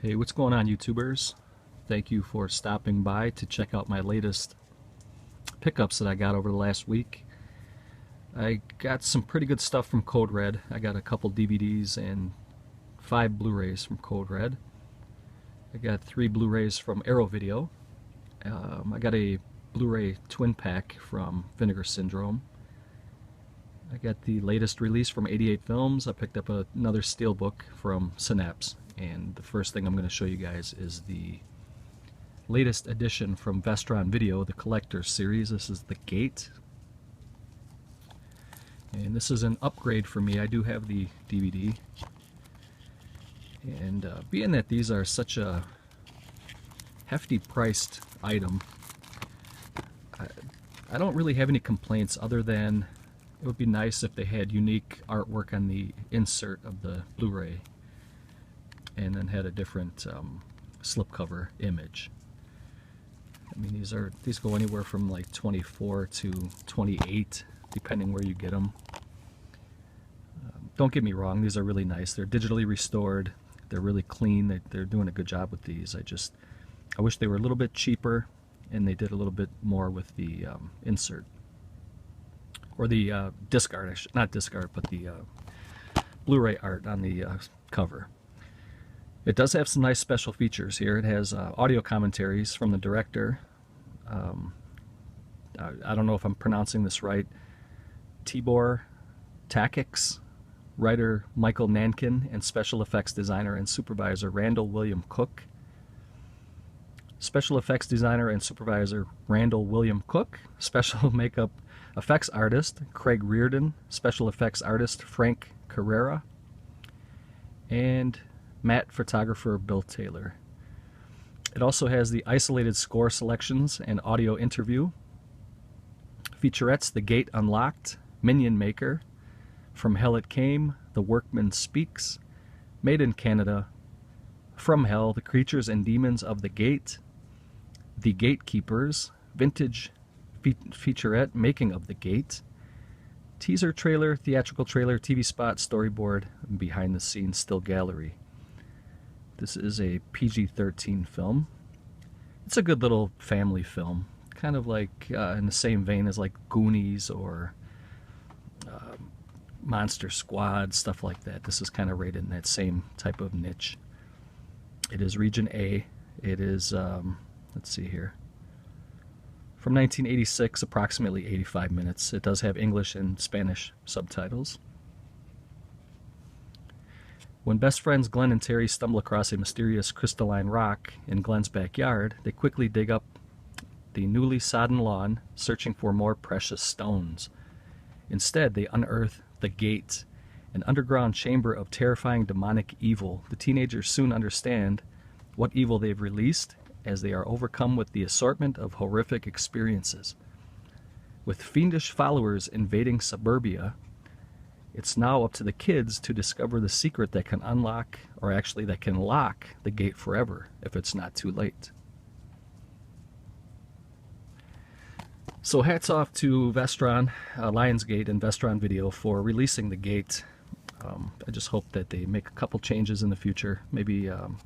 Hey, what's going on, YouTubers? Thank you for stopping by to check out my latest pickups that I got over the last week. I got some pretty good stuff from Code Red. I got a couple DVDs and 5 Blu-rays from Code Red. I got 3 Blu-rays from Arrow Video. I got a Blu-ray twin pack from Vinegar Syndrome. I got the latest release from 88 Films. I picked up another Steelbook from Synapse. And the first thing I'm going to show you guys is the latest edition from Vestron Video, the Collector's Series. This is The Gate. And this is an upgrade for me. I do have the DVD. And being that these are such a hefty priced item, I don't really have any complaints other than it would be nice if they had unique artwork on the insert of the Blu-ray and then had a different slipcover image. I mean, these go anywhere from like 24 to 28 depending where you get them. Don't get me wrong, these are really nice. They're digitally restored. They're really clean. They're doing a good job with these. I wish they were a little bit cheaper and they did a little bit more with the insert. Or the disc art, not disc art, but the Blu-ray art on the cover. It does have some nice special features here. It has audio commentaries from the director. I don't know if I'm pronouncing this right. Tibor Takix, writer Michael Nankin, and special effects designer and supervisor Randall William Cook. Special effects designer and supervisor Randall William Cook. Special makeup effects artist Craig Reardon. Special effects artist Frank Carrera. And matte photographer Bill Taylor. It also has the isolated score selections and audio interview. Featurettes The Gate Unlocked, Minion Maker, From Hell It Came, The Workman Speaks, Made in Canada, From Hell, The Creatures and Demons of the Gate, The Gatekeepers, Vintage Featurette, Making of the Gate, Teaser Trailer, Theatrical Trailer, TV Spot, Storyboard, and Behind the Scenes Still Gallery. This is a PG-13 film. It's a good little family film, kind of like in the same vein as like Goonies or Monster Squad, stuff like that. This is kind of right in that same type of niche. It is Region A. It is, let's see here, from 1986, approximately 85 minutes. It does have English and Spanish subtitles. When best friends Glenn and Terry stumble across a mysterious crystalline rock in Glenn's backyard, they quickly dig up the newly sodden lawn, searching for more precious stones. Instead, they unearth the Gate, an underground chamber of terrifying demonic evil. The teenagers soon understand what evil they've released as they are overcome with the assortment of horrific experiences. With fiendish followers invading suburbia, it's now up to the kids to discover the secret that can unlock, or actually that can lock, the gate forever if it's not too late. So hats off to Vestron, Lionsgate and Vestron Video for releasing the Gate. I just hope that they make a couple changes in the future. Maybe, you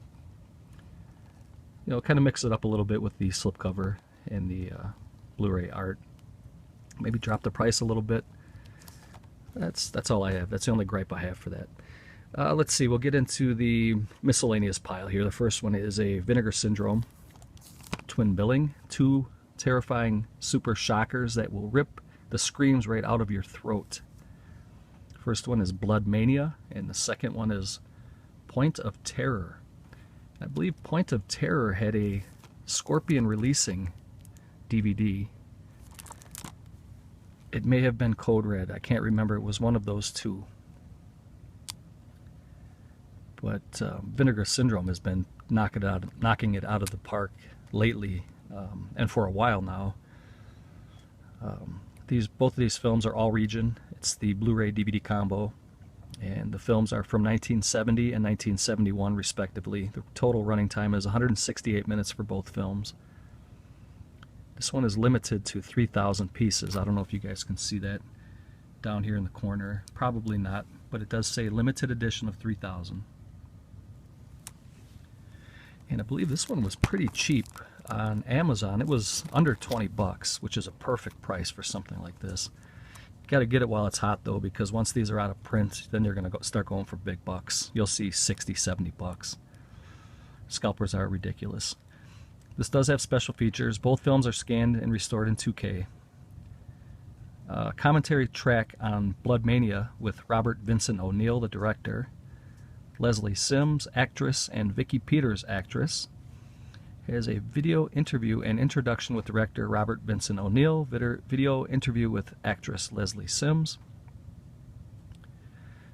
know, kind of mix it up a little bit with the slipcover and the Blu-ray art. Maybe drop the price a little bit. That's all I have. That's the only gripe I have for that. Let's see, we'll get into the miscellaneous pile here. The first one is a Vinegar Syndrome twin billing. 2 terrifying super shockers that will rip the screams right out of your throat. First one is Bloodmania, and the second one is Point of Terror. I believe Point of Terror had a Scorpion releasing DVD. It may have been Code Red. I can't remember. It was one of those two. But Vinegar Syndrome has been knocking it out of the park lately, and for a while now. Both of these films are all region. It's the Blu-ray DVD combo, and the films are from 1970 and 1971 respectively. The total running time is 168 minutes for both films. This one is limited to 3,000 pieces. I don't know if you guys can see that down here in the corner. Probably not, but it does say limited edition of 3,000. And I believe this one was pretty cheap on Amazon. It was under 20 bucks, which is a perfect price for something like this. Got to get it while it's hot though, because once these are out of print, then you're going to start going for big bucks. You'll see 60, 70 bucks. Scalpers are ridiculous. This does have special features. Both films are scanned and restored in 2K. Commentary track on Bloodmania with Robert Vincent O'Neill, the director, Leslie Sims, actress, and Vicki Peters, actress. Has a video interview and introduction with director Robert Vincent O'Neill, video interview with actress Leslie Sims.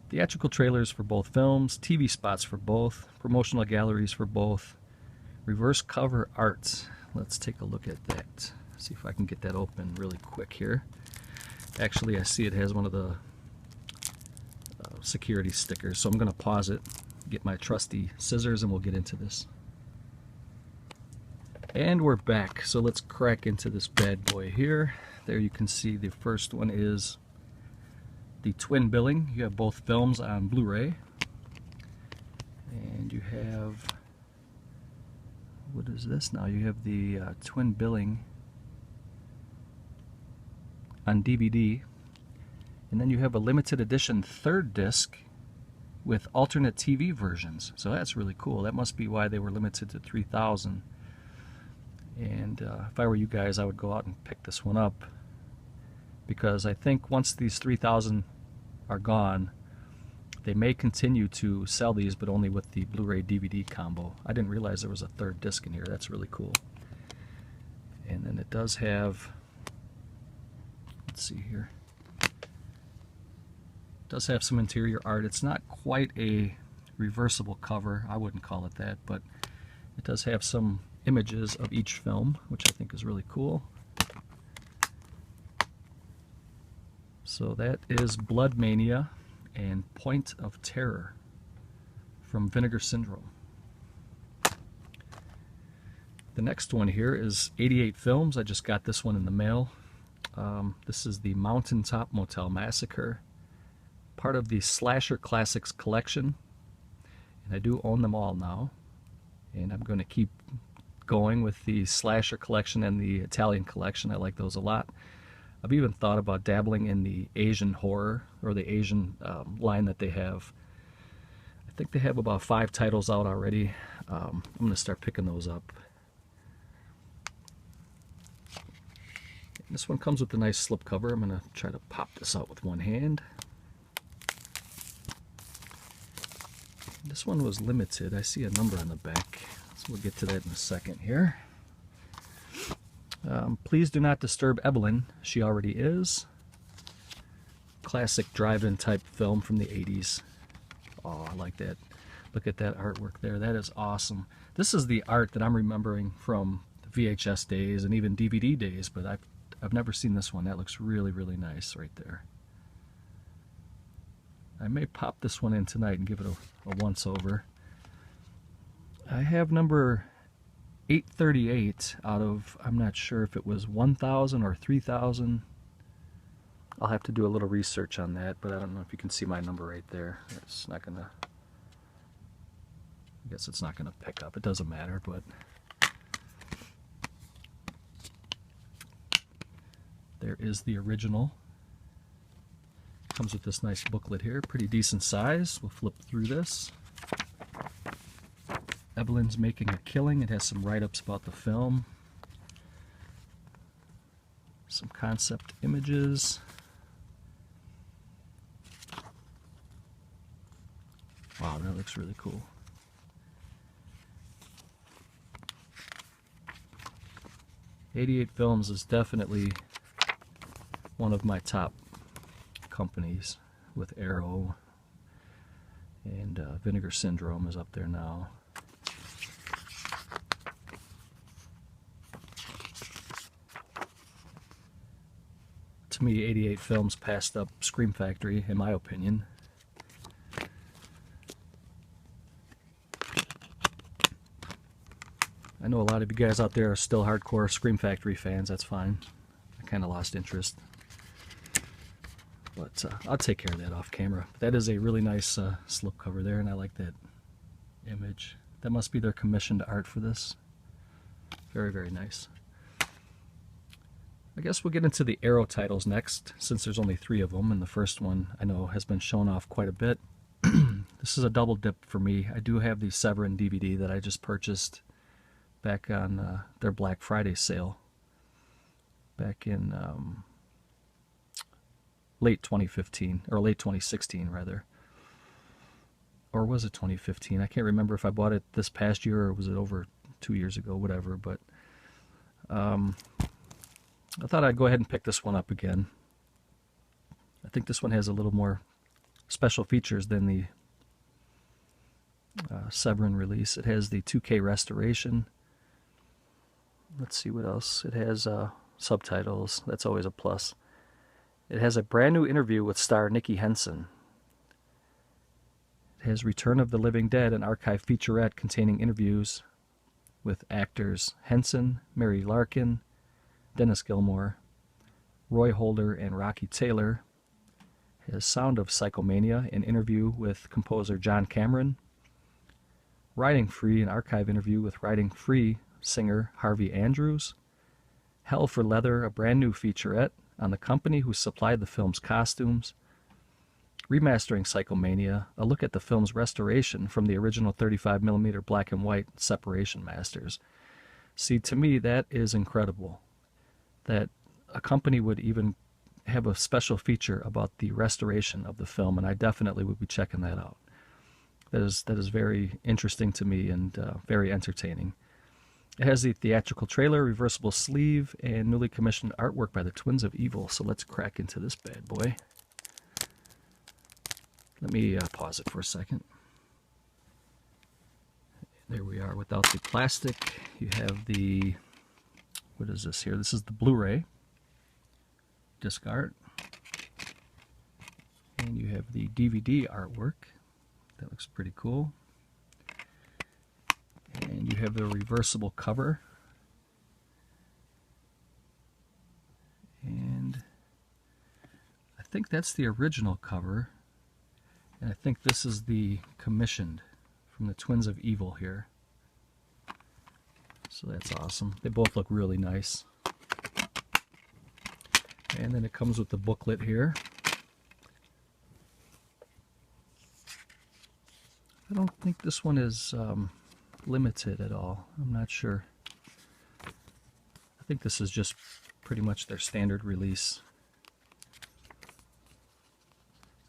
Theatrical trailers for both films, TV spots for both, promotional galleries for both, reverse cover art. Let's take a look at that. See if I can get that open really quick here. Actually, I see it has one of the security stickers, so I'm going to pause it, get my trusty scissors, and we'll get into this. And we're back, so let's crack into this bad boy here. There you can see the first one is the twin billing. You have both films on Blu-ray. And you have, what is this now? You have the twin billing on DVD, and then you have a limited edition third disc with alternate TV versions. So that's really cool. That must be why they were limited to 3,000. And if I were you guys, I would go out and pick this one up, because I think once these 3,000 are gone, they may continue to sell these, but only with the Blu-ray DVD combo. I didn't realize there was a third disc in here. That's really cool. And then it does have, let's see here, it does have some interior art. It's not quite a reversible cover, I wouldn't call it that, but it does have some images of each film, which I think is really cool. So that is Bloodmania and Point of Terror from Vinegar Syndrome. The next one here is 88 Films. I just got this one in the mail. This is the Mountaintop Motel Massacre, part of the Slasher Classics collection, and I do own them all now, and I'm going to keep going with the Slasher collection and the Italian collection. I like those a lot. I've even thought about dabbling in the Asian horror, or the Asian line that they have. I think they have about 5 titles out already. I'm going to start picking those up. This one comes with a nice slipcover. I'm going to try to pop this out with one hand. This one was limited. I see a number on the back, so we'll get to that in a second here. Please do not disturb Evelyn. She already is. Classic drive-in type film from the 80s. Oh, I like that. Look at that artwork there. That is awesome. This is the art that I'm remembering from VHS days and even DVD days, but I've never seen this one. That looks really, really nice right there. I may pop this one in tonight and give it a once-over. I have number 838 out of, I'm not sure if it was 1,000 or 3,000. I'll have to do a little research on that, but I don't know if you can see my number right there. It's not gonna, I guess it's not gonna pick up. It doesn't matter, but there is the original. Comes with this nice booklet here, pretty decent size. We'll flip through this. Evelyn's Making a Killing. It has some write-ups about the film. Some concept images. Wow, that looks really cool. '88 Films is definitely one of my top companies, with Arrow, and Vinegar Syndrome is up there now. To me, 88 Films passed up Scream Factory, in my opinion. I know a lot of you guys out there are still hardcore Scream Factory fans. That's fine. I kind of lost interest. But I'll take care of that off camera. But that is a really nice slipcover there, and I like that image. That must be their commissioned art for this. Very, very nice. I guess we'll get into the Arrow titles next, since there's only 3 of them, and the first one I know has been shown off quite a bit. This is a double dip for me. I do have the Severin DVD that I just purchased back on their Black Friday sale back in late 2015, or late 2016 rather. Or was it 2015? I can't remember if I bought it this past year or was it over 2 years ago, whatever, but I thought I'd go ahead and pick this one up again. I think this one has a little more special features than the Severin release. It has the 2K restoration. Let's see what else. It has subtitles. That's always a plus. It has a brand new interview with star Nikki Henson. It has Return of the Living Dead, an archive featurette containing interviews with actors Henson, Mary Larkin, Dennis Gilmore, Roy Holder, and Rocky Taylor. It has Sound of Psychomania, an interview with composer John Cameron. Riding Free, an archive interview with Riding Free singer Harvey Andrews. Hell for Leather, a brand new featurette on the company who supplied the film's costumes. Remastering Psychomania, a look at the film's restoration from the original 35mm black and white separation masters. See, to me, that is incredible. That a company would even have a special feature about the restoration of the film, and I definitely would be checking that out. That is very interesting to me and very entertaining. It has the theatrical trailer, reversible sleeve, and newly commissioned artwork by the Twins of Evil. So let's crack into this bad boy. Let me pause it for a second. There we are without the plastic. You have the, what is this here? This is the Blu-ray disc art. And you have the DVD artwork. That looks pretty cool. And you have the reversible cover. And I think that's the original cover. And I think this is the commissioned from the Twins of Evil here. So that's awesome. They both look really nice. And then it comes with the booklet here. I don't think this one is limited at all. I'm not sure. I think this is just pretty much their standard release.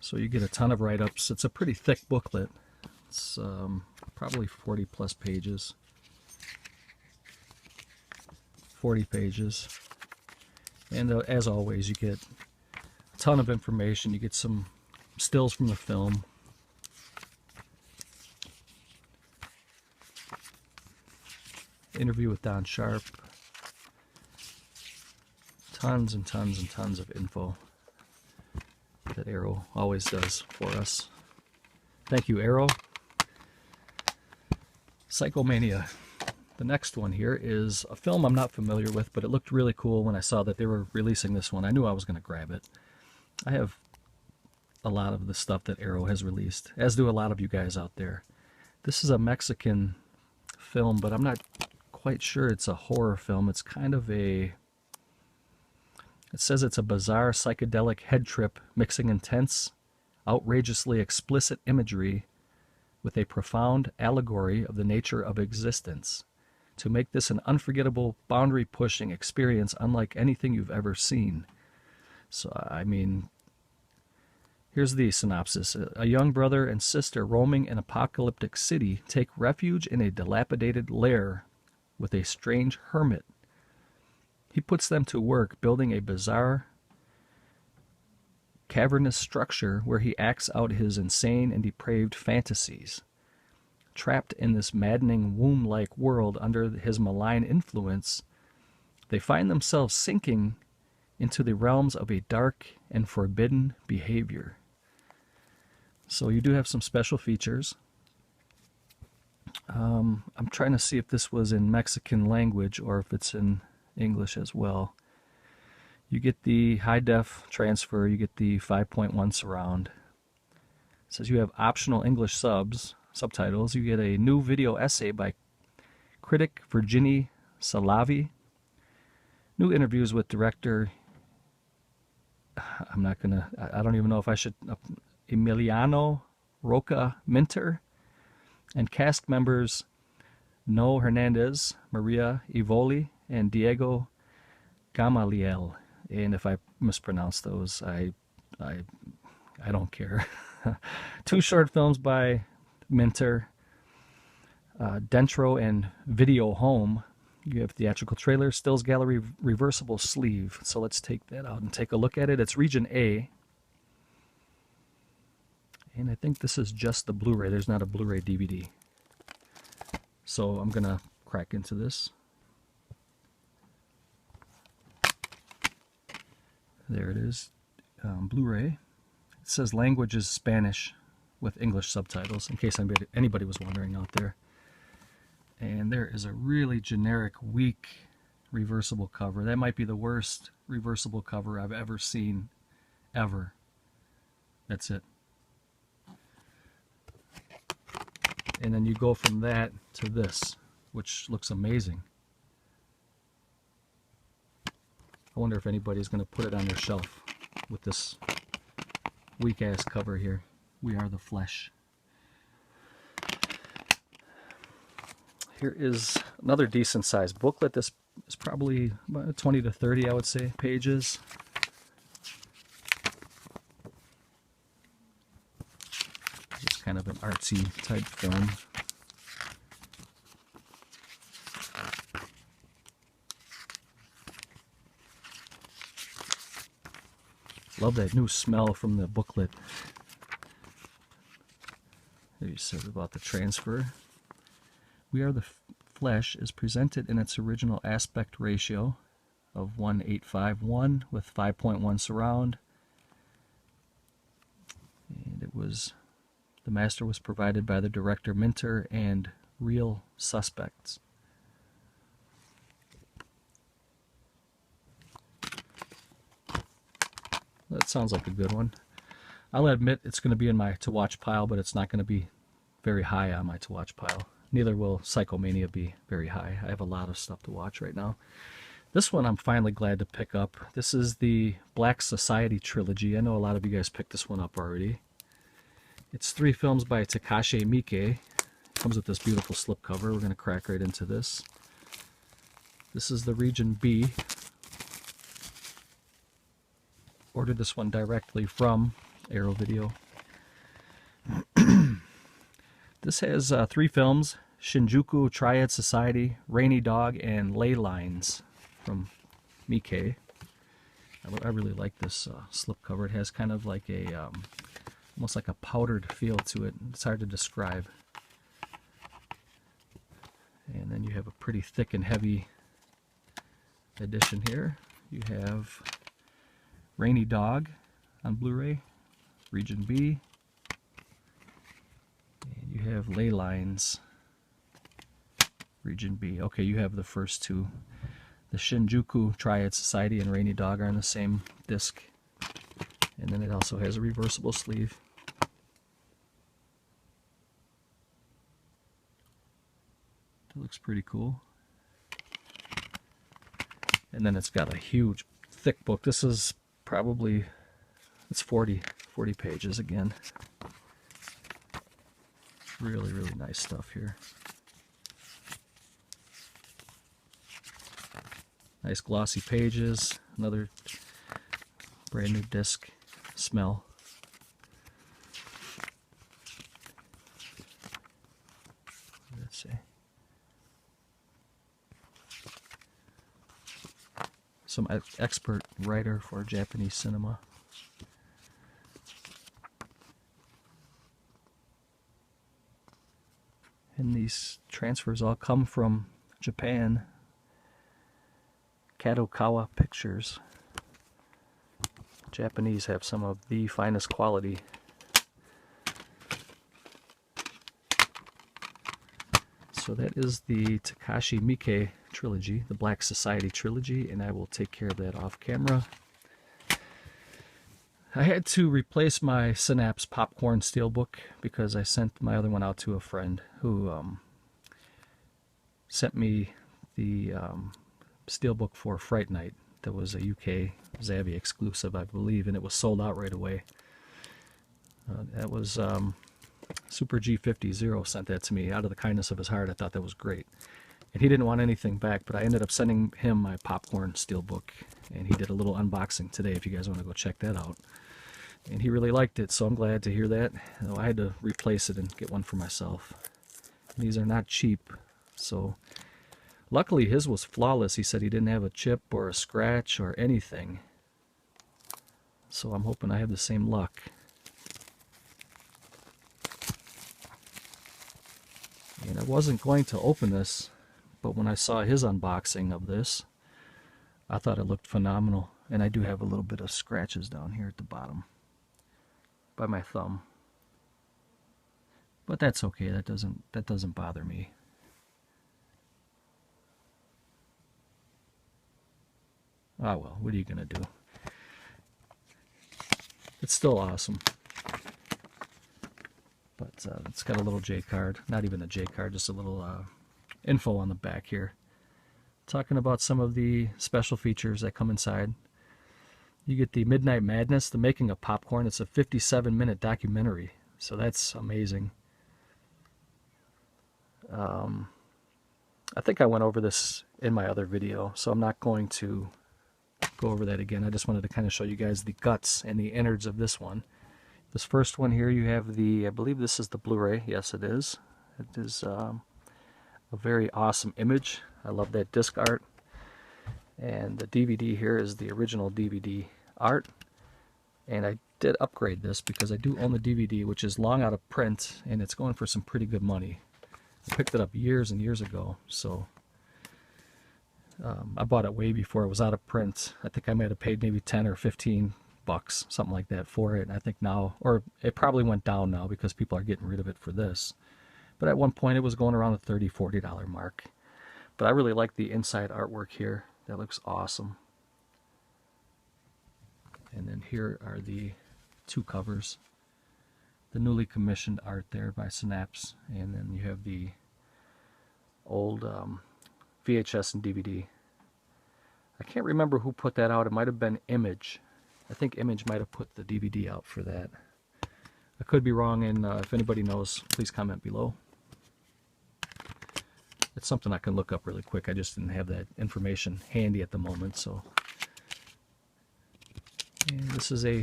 So you get a ton of write-ups. It's a pretty thick booklet. It's probably 40 plus pages. 40 pages. And as always, you get a ton of information. You get some stills from the film. Interview with Don Sharp. Tons and tons and tons of info that Arrow always does for us. Thank you, Arrow. Psychomania. The next one here is a film I'm not familiar with, but it looked really cool when I saw that they were releasing this one. I knew I was going to grab it. I have a lot of the stuff that Arrow has released, as do a lot of you guys out there. This is a Mexican film, but I'm not quite sure it's a horror film. It's kind of a... It says it's a bizarre psychedelic head trip mixing intense, outrageously explicit imagery with a profound allegory of the nature of existence to make this an unforgettable, boundary-pushing experience unlike anything you've ever seen. So, I mean, here's the synopsis. A young brother and sister roaming an apocalyptic city take refuge in a dilapidated lair with a strange hermit. He puts them to work building a bizarre, cavernous structure where he acts out his insane and depraved fantasies. Trapped in this maddening womb-like world under his malign influence, they find themselves sinking into the realms of a dark and forbidden behavior. So you do have some special features. I'm trying to see if this was in Mexican language or if it's in English as well. You get the high def transfer, you get the 5.1 surround. It says you have optional English subs, subtitles, you get a new video essay by critic Virginie Salavi, new interviews with director, I don't even know if I should, Emiliano Roca Minter, and cast members No Hernandez, Maria Evoli, and Diego Gamaliel. And if I mispronounce those, I don't care. 2 short films by Minter, Dentro and Video Home. You have theatrical trailer, stills gallery, reversible sleeve. So let's take that out and take a look at it. It's region A. And I think this is just the Blu-ray. There's not a Blu-ray DVD. So I'm going to crack into this. There it is, Blu-ray. It says language is Spanish with English subtitles, in case anybody was wondering out there. And there is a really generic, weak reversible cover. That might be the worst reversible cover I've ever seen, ever. That's it. And then you go from that to this, which looks amazing. I wonder if anybody's going to put it on their shelf with this weak-ass cover here. We Are the Flesh. Here is another decent-sized booklet. This is probably about 20 to 30, I would say, pages. It's kind of an artsy type film. Love that new smell from the booklet. There you said about the transfer. We Are the Flesh is presented in its original aspect ratio of 1:851 with 5.1 surround. And the master was provided by the director Minter and Real Suspects. That sounds like a good one. I'll admit it's going to be in my to-watch pile, but it's not going to be very high on my to-watch pile. Neither will Psychomania be very high. I have a lot of stuff to watch right now. This one I'm finally glad to pick up. This is the Black Society trilogy. I know a lot of you guys picked this one up already. It's 3 films by Takashi Miike. It comes with this beautiful slipcover. We're going to crack right into this. This is the region B. Ordered this one directly from Arrow Video. This has 3 films: Shinjuku Triad Society, Rainy Dog, and Ley Lines from Miike. I really like this slipcover. It has kind of like a almost like a powdered feel to it. It's hard to describe. And then you have a pretty thick and heavy edition here. You have Rainy Dog on Blu-ray, region B. And you have Ley Lines, region B. Okay, you have the first 2. The Shinjuku Triad Society and Rainy Dog are on the same disc. And then it also has a reversible sleeve. It looks pretty cool. And then it's got a huge, thick book. This is probably, it's 40 pages again. Really, really nice stuff here. Nice glossy pages. Another brand new disc. Smell. Let's see. Some expert writer for Japanese cinema. And these transfers all come from Japan. Kadokawa Pictures. Japanese have some of the finest quality. So that is the Takashi Miike trilogy, the Black Society trilogy, and I will take care of that off camera. I had to replace my Synapse popcorn Steelbook because I sent my other one out to a friend who sent me the Steelbook for Fright Night. That was a UK Zavvi exclusive, I believe, and it was sold out right away. That was Super G50 sent that to me out of the kindness of his heart. I thought that was great. And he didn't want anything back, but I ended up sending him my popcorn Steelbook, and he did a little unboxing today if you guys want to go check that out. And he really liked it, so I'm glad to hear that. I had to replace it and get one for myself. And these are not cheap, so luckily his was flawless. He said he didn't have a chip or a scratch or anything. So I'm hoping I have the same luck. And I wasn't going to open this, but when I saw his unboxing of this, I thought it looked phenomenal. And I do have a little bit of scratches down here at the bottom by my thumb. But that's okay. That doesn't bother me. Ah, well, what are you going to do? It's still awesome. But it's got a little J card. Not even a J card, just a little info on the back here. Talking about some of the special features that come inside. You get the Midnight Madness, the making of popcorn. It's a 57-minute documentary, so that's amazing. I think I went over this in my other video, so I'm not going to go over that again. I just wanted to kind of show you guys the guts and the innards of this one. This first one here, you have the, I believe this is the Blu-ray. Yes, it is. It is a very awesome image. I love that disc art. And the DVD here is the original DVD art. And I did upgrade this because I do own the DVD, which is long out of print, and it's going for some pretty good money. I picked it up years and years ago, so I bought it way before it was out of print. I think I might have paid maybe 10 or 15 bucks, something like that, for it. And I think now, or it probably went down now because people are getting rid of it for this. But at one point it was going around the $30, $40 mark. But I really like the inside artwork here. That looks awesome. And then here are the two covers. The newly commissioned art there by Synapse. And then you have the old VHS and DVD. I can't remember who put that out. It might have been Image. I think Image might have put the DVD out for that. I could be wrong, and if anybody knows, please comment below. It's something I can look up really quick. I just didn't have that information handy at the moment. So, and this is a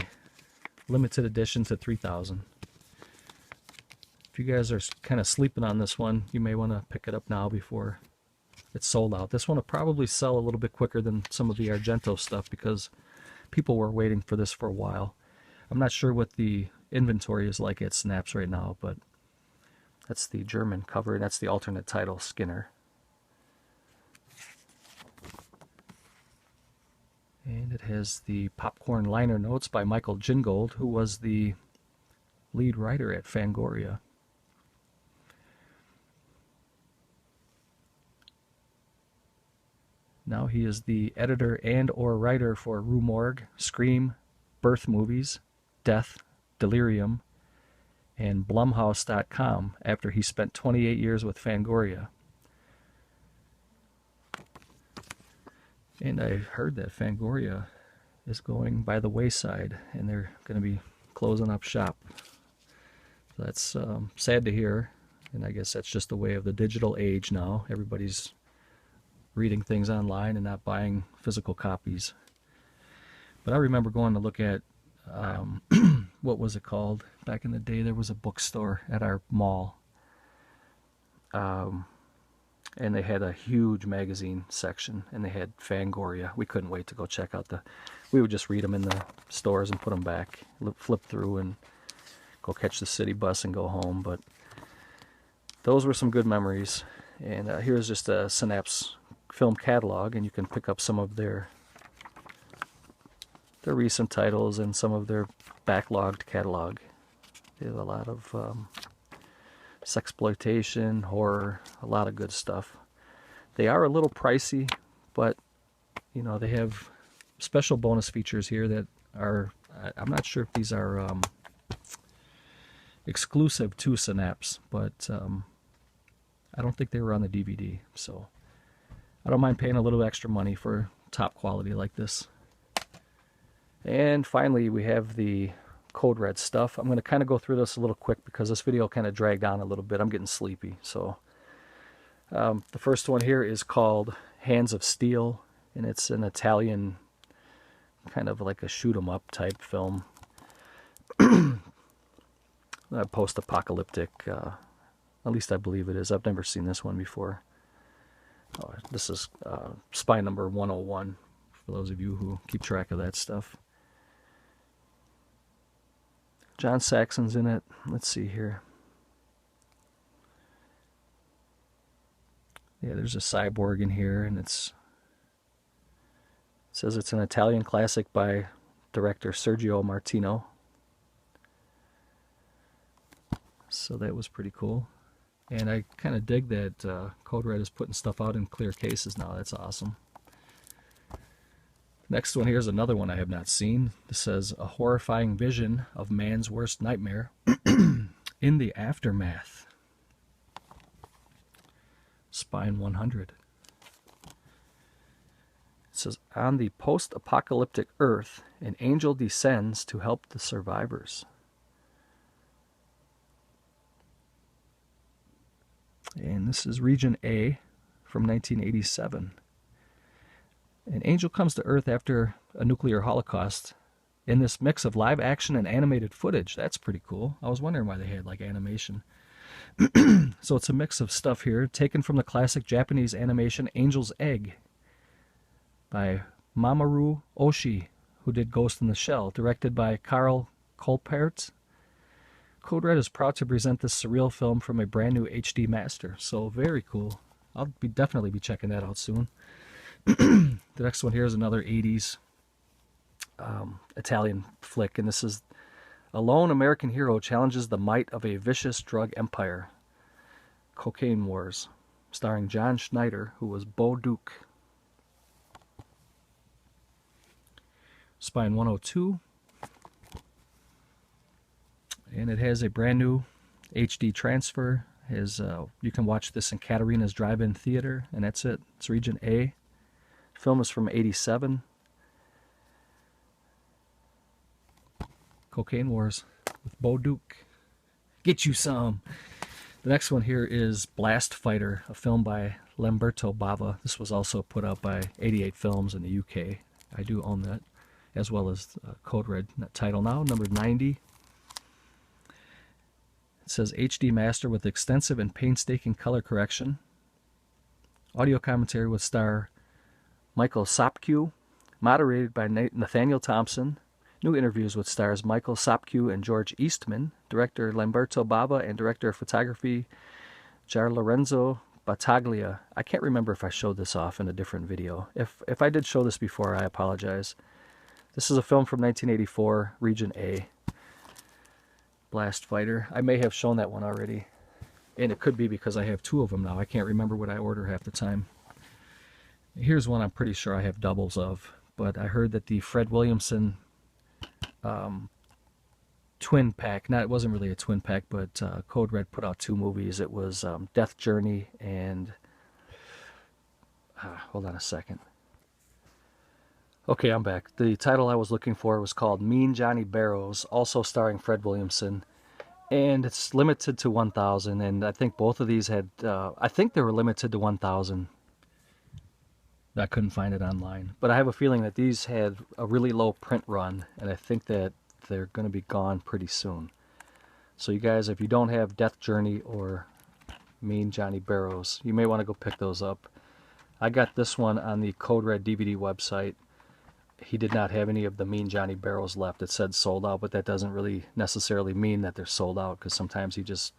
limited edition to 3,000. If you guys are kind of sleeping on this one, you may want to pick it up now before it's sold out. This one will probably sell a little bit quicker than some of the Argento stuff because people were waiting for this for a while. I'm not sure what the inventory is like at Synapse right now, but that's the German cover, and that's the alternate title, Skinner. And it has the popcorn liner notes by Michael Gingold, who was the lead writer at Fangoria. Now he is the editor and/or writer for Rue Morgue, Scream, Birth Movies, Death, Delirium, and Blumhouse.com after he spent 28 years with Fangoria. And I heard that Fangoria is going by the wayside and they're going to be closing up shop. So that's sad to hear, and I guess that's just the way of the digital age now. Everybody's reading things online and not buying physical copies. But I remember going to look at what was it called back in the day? There was a bookstore at our mall, and they had a huge magazine section, and they had Fangoria. We couldn't wait to go check out we would just read them in the stores and put them back, flip through and go catch the city bus and go home. But those were some good memories. And here's just a Synapse film catalog, and you can pick up some of their recent titles and some of their backlogged catalog. They have a lot of sexploitation, horror, a lot of good stuff. They are a little pricey, but you know, they have special bonus features here that are I'm not sure if these are exclusive to Synapse, but I don't think they were on the DVD, so I don't mind paying a little extra money for top quality like this. And finally, we have the Code Red stuff. I'm going to kind of go through this a little quick because this video kind of dragged on a little bit. I'm getting sleepy. So the first one here is called Hands of Steel, and it's an Italian kind of like a shoot 'em up type film. Post-apocalyptic, at least I believe it is. I've never seen this one before. Oh, this is spy number 101, for those of you who keep track of that stuff. John Saxon's in it. Let's see here. Yeah, there's a cyborg in here, and it says it's an Italian classic by director Sergio Martino. So that was pretty cool. And I kind of dig that Code Red is putting stuff out in clear cases now. That's awesome. Next one here is another one I have not seen. This says, A Horrifying Vision of Man's Worst Nightmare in the Aftermath. Spine 100. It says, on the post-apocalyptic Earth, an angel descends to help the survivors. And this is Region A from 1987. An angel comes to Earth after a nuclear holocaust in this mix of live action and animated footage. That's pretty cool. I was wondering why they had like animation. So it's a mix of stuff here, taken from the classic Japanese animation Angel's Egg by Mamoru Oshii, who did Ghost in the Shell, directed by Karl Kolpert. Code Red is proud to present this surreal film from a brand new HD master. So very cool. I'll definitely be checking that out soon. The next one here is another 80s Italian flick, and this is a lone American hero challenges the might of a vicious drug empire. Cocaine Wars, starring John Schneider, who was Bo Duke. Spine 102. And it has a brand new HD transfer. You can watch this in Katarina's Drive-In Theater, and that's it. It's Region A. Film is from 87. Cocaine Wars with Bo Duke. Get you some. The next one here is Blast Fighter, a film by Lamberto Bava. This was also put out by 88 Films in the UK. I do own that, as well as Code Red title now, number 90. It says HD master with extensive and painstaking color correction. Audio commentary with star Michael Sopkiw, moderated by Nathaniel Thompson. New interviews with stars Michael Sopkiw and George Eastman, director Lamberto Bava, and director of photography Gianlorenzo Battaglia. I can't remember if I showed this off in a different video. If I did show this before, I apologize. This is a film from 1984, Region A. Blast Fighter. I may have shown that one already. And it could be because I have two of them now. I can't remember what I order half the time. Here's one I'm pretty sure I have doubles of. But I heard that the Fred Williamson twin pack, it wasn't really a twin pack, but Code Red put out two movies. It was Death Journey and... hold on a second. Okay, I'm back. The title I was looking for was called Mean Johnny Barrows, also starring Fred Williamson. And it's limited to 1,000, and I think both of these had... I think they were limited to 1,000. I couldn't find it online. But I have a feeling that these had a really low print run, and I think that they're going to be gone pretty soon. So you guys, if you don't have Death Journey or Mean Johnny Barrows, you may want to go pick those up. I got this one on the Code Red DVD website. He did not have any of the Mean Johnny Barrows left. It said sold out, but that doesn't really necessarily mean that they're sold out, because sometimes he just,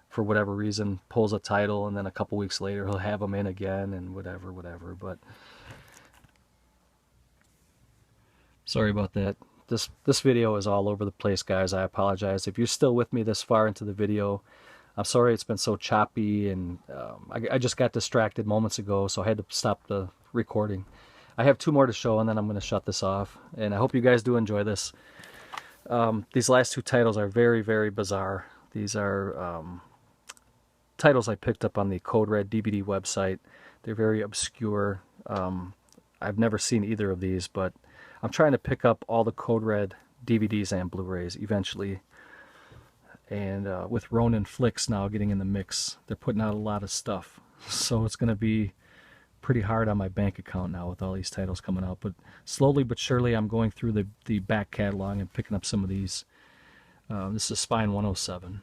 for whatever reason, pulls a title, and then a couple weeks later he'll have them in again, and whatever. But sorry about that. This video is all over the place, guys. I apologize. If you're still with me this far into the video, I'm sorry it's been so choppy, and I just got distracted moments ago, so I had to stop the recording. I have two more to show, and then I'm going to shut this off. And I hope you guys do enjoy this. These last two titles are very, very bizarre. These are titles I picked up on the Code Red DVD website. They're very obscure. I've never seen either of these, but I'm trying to pick up all the Code Red DVDs and Blu-rays eventually. And with Ronin Flicks now getting in the mix, they're putting out a lot of stuff. So it's going to be pretty hard on my bank account now with all these titles coming out. But slowly but surely I'm going through the back catalog and picking up some of these. This is Spine 107.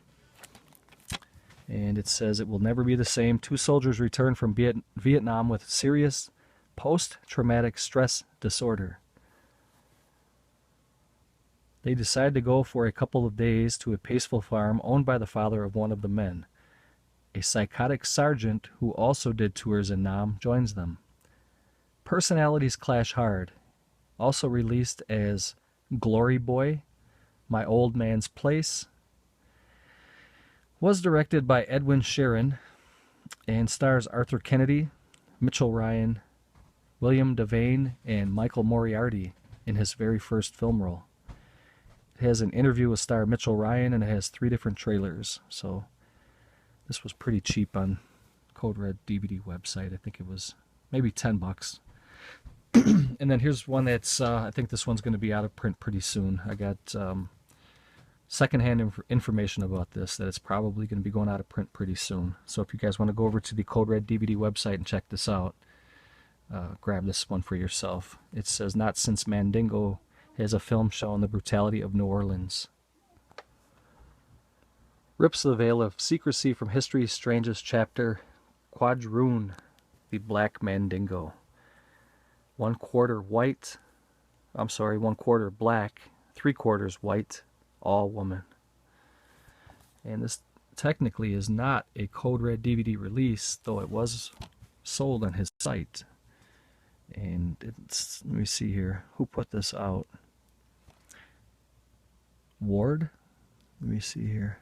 And it says, it will never be the same. Two soldiers return from Vietnam with serious post-traumatic stress disorder. They decide to go for a couple of days to a peaceful farm owned by the father of one of the men. A psychotic sergeant who also did tours in Nam joins them. Personalities clash hard. Also released as Glory Boy, My Old Man's Place. Was directed by Edwin Sharon and stars Arthur Kennedy, Mitchell Ryan, William Devane, and Michael Moriarty in his very first film role. It has an interview with star Mitchell Ryan, and it has 3 different trailers. So this was pretty cheap on Code Red DVD website. I think it was maybe $10. And then here's one that's, I think this one's going to be out of print pretty soon. I got secondhand information about this, that it's probably going to be going out of print pretty soon. So if you guys want to go over to the Code Red DVD website and check this out, grab this one for yourself. It says, Not Since Mandingo has a film showing the brutality of New Orleans. Rips the veil of secrecy from history's strangest chapter, Quadroon, the Black Mandingo. 1/4 white, 1/4 black, 3/4 white, all woman. And this technically is not a Code Red DVD release, though it was sold on his site. And it's, let me see here, who put this out? Ward? Let me see here.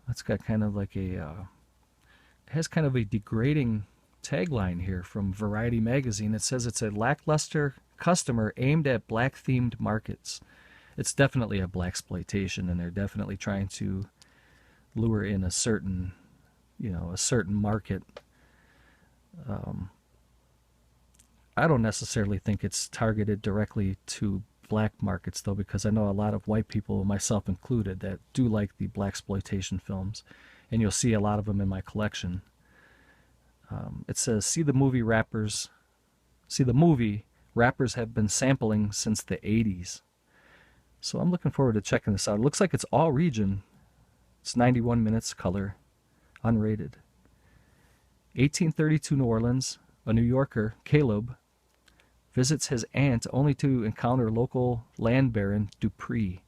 That's got kind of like a, it has kind of a degrading tagline here from Variety magazine. It says it's a lackluster customer aimed at black-themed markets. It's definitely a blaxploitation, and they're definitely trying to lure in a certain, a certain market. I don't necessarily think it's targeted directly to black markets, though, because I know a lot of white people, myself included, that do like the blaxploitation films, and you'll see a lot of them in my collection. It says, see the movie rappers have been sampling since the 80s. So I'm looking forward to checking this out. It looks like it's all region. It's 91 minutes color, unrated. 1832 New Orleans, a New Yorker, Caleb, visits his aunt only to encounter local land baron Dupree,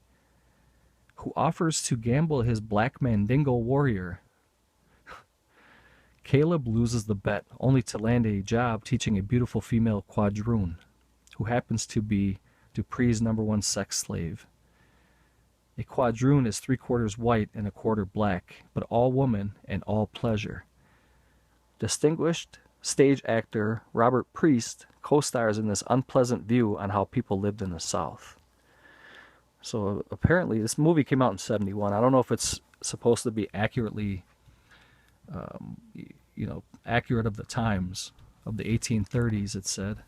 who offers to gamble his black Mandingo warrior. Caleb loses the bet, only to land a job teaching a beautiful female quadroon, who happens to be Dupree's #1 sex slave. A quadroon is 3/4 white and 1/4 black, but all woman and all pleasure. Distinguished stage actor Robert Priest co-stars in this unpleasant view on how people lived in the South. So apparently this movie came out in 71. I don't know if it's supposed to be accurately, accurate of the times of the 1830s, it said.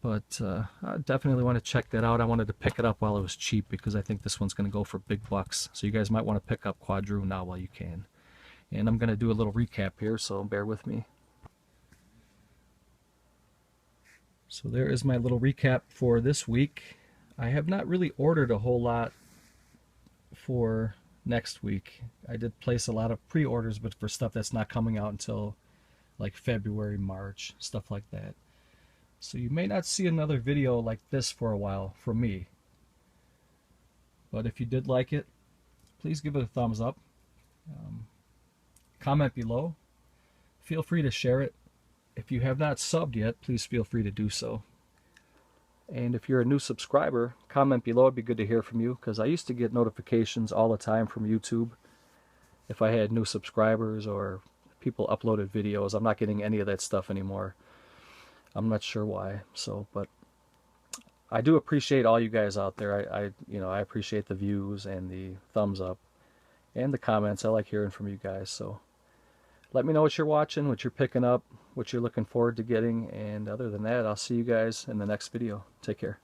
But I definitely want to check that out. I wanted to pick it up while it was cheap because I think this one's going to go for big bucks. So you guys might want to pick up Quadroon now while you can. And I'm going to do a little recap here, so bear with me. So there is my little recap for this week. I have not really ordered a whole lot for next week. I did place a lot of pre-orders, but for stuff that's not coming out until like February, March, stuff like that. So you may not see another video like this for a while from me. But if you did like it, please give it a thumbs up. Comment below. Feel free to share it. If you have not subbed yet, please feel free to do so. And if you're a new subscriber, comment below. It'd be good to hear from you, because I used to get notifications all the time from YouTube if I had new subscribers or people uploaded videos. I'm not getting any of that stuff anymore. I'm not sure why. So, but I do appreciate all you guys out there. I appreciate the views and the thumbs up and the comments. I like hearing from you guys. So let me know what you're watching, what you're picking up, what you're looking forward to getting. And other than that, I'll see you guys in the next video. Take care.